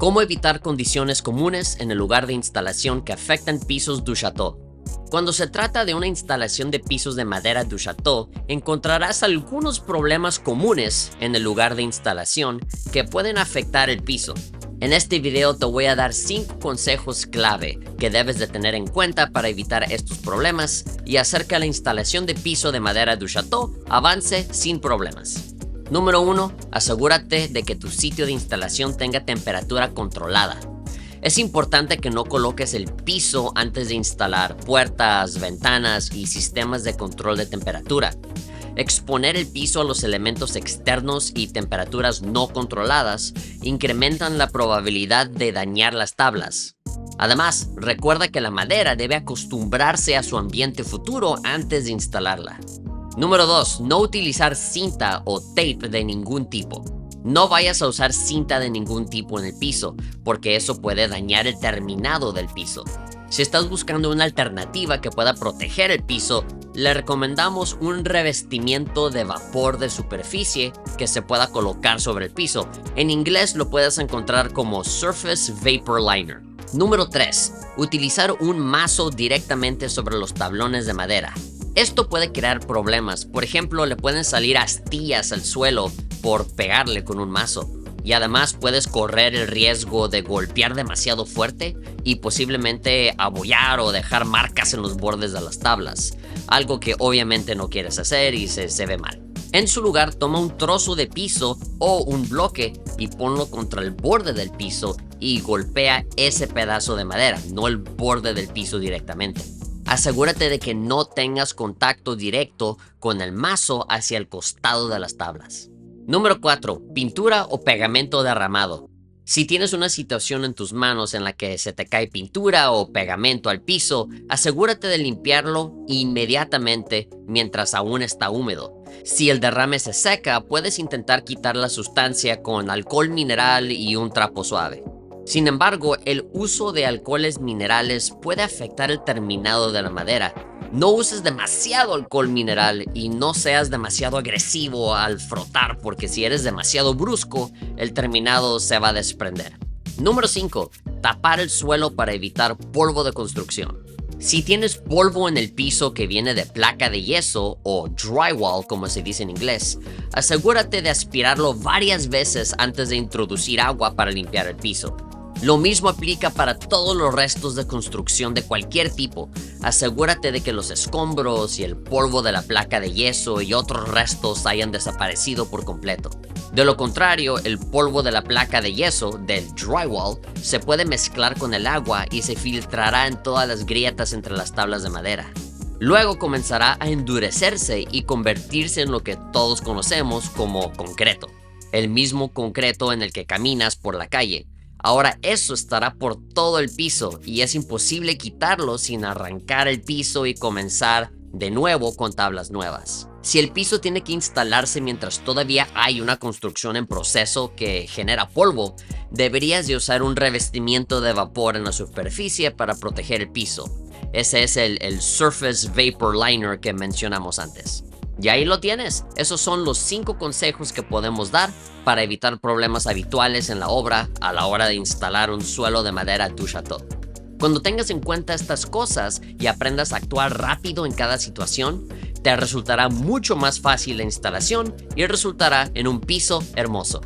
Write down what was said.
¿Cómo evitar condiciones comunes en el lugar de instalación que afectan pisos du château? Cuando se trata de una instalación de pisos de madera du château, encontrarás algunos problemas comunes en el lugar de instalación que pueden afectar el piso. En este video te voy a dar 5 consejos clave que debes de tener en cuenta para evitar estos problemas y hacer que la instalación de piso de madera du château avance sin problemas. Número 1. Asegúrate de que tu sitio de instalación tenga temperatura controlada. Es importante que no coloques el piso antes de instalar puertas, ventanas y sistemas de control de temperatura. Exponer el piso a los elementos externos y temperaturas no controladas incrementan la probabilidad de dañar las tablas. Además, recuerda que la madera debe acostumbrarse a su ambiente futuro antes de instalarla. Número 2. No utilizar cinta o tape de ningún tipo. No vayas a usar cinta de ningún tipo en el piso, porque eso puede dañar el terminado del piso. Si estás buscando una alternativa que pueda proteger el piso, le recomendamos un revestimiento de vapor de superficie que se pueda colocar sobre el piso. En inglés lo puedes encontrar como Surface Vapor Liner. Número 3. Utilizar un mazo directamente sobre los tablones de madera. Esto puede crear problemas. Por ejemplo, le pueden salir astillas al suelo por pegarle con un mazo. Y además puedes correr el riesgo de golpear demasiado fuerte y posiblemente abollar o dejar marcas en los bordes de las tablas. Algo que obviamente no quieres hacer y se ve mal. En su lugar, toma un trozo de piso o un bloque y ponlo contra el borde del piso y golpea ese pedazo de madera, no el borde del piso directamente. Asegúrate de que no tengas contacto directo con el mazo hacia el costado de las tablas. Número 4. Pintura o pegamento derramado. Si tienes una situación en tus manos en la que se te cae pintura o pegamento al piso, asegúrate de limpiarlo inmediatamente mientras aún está húmedo. Si el derrame se seca, puedes intentar quitar la sustancia con alcohol mineral y un trapo suave. Sin embargo, el uso de alcoholes minerales puede afectar el terminado de la madera. No uses demasiado alcohol mineral y no seas demasiado agresivo al frotar, porque si eres demasiado brusco, el terminado se va a desprender. Número 5. Tapar el suelo para evitar polvo de construcción. Si tienes polvo en el piso que viene de placa de yeso o drywall, como se dice en inglés, asegúrate de aspirarlo varias veces antes de introducir agua para limpiar el piso. Lo mismo aplica para todos los restos de construcción de cualquier tipo. Asegúrate de que los escombros y el polvo de la placa de yeso y otros restos hayan desaparecido por completo. De lo contrario, el polvo de la placa de yeso, del drywall, se puede mezclar con el agua y se filtrará en todas las grietas entre las tablas de madera. Luego comenzará a endurecerse y convertirse en lo que todos conocemos como concreto. El mismo concreto en el que caminas por la calle. Ahora eso estará por todo el piso y es imposible quitarlo sin arrancar el piso y comenzar de nuevo con tablas nuevas. Si el piso tiene que instalarse mientras todavía hay una construcción en proceso que genera polvo, deberías de usar un revestimiento de vapor en la superficie para proteger el piso. Ese es el Surface Vapor Liner que mencionamos antes. Y ahí lo tienes. Esos son los 5 consejos que podemos dar para evitar problemas habituales en la obra a la hora de instalar un suelo de madera du château. Cuando tengas en cuenta estas cosas y aprendas a actuar rápido en cada situación, te resultará mucho más fácil la instalación y resultará en un piso hermoso.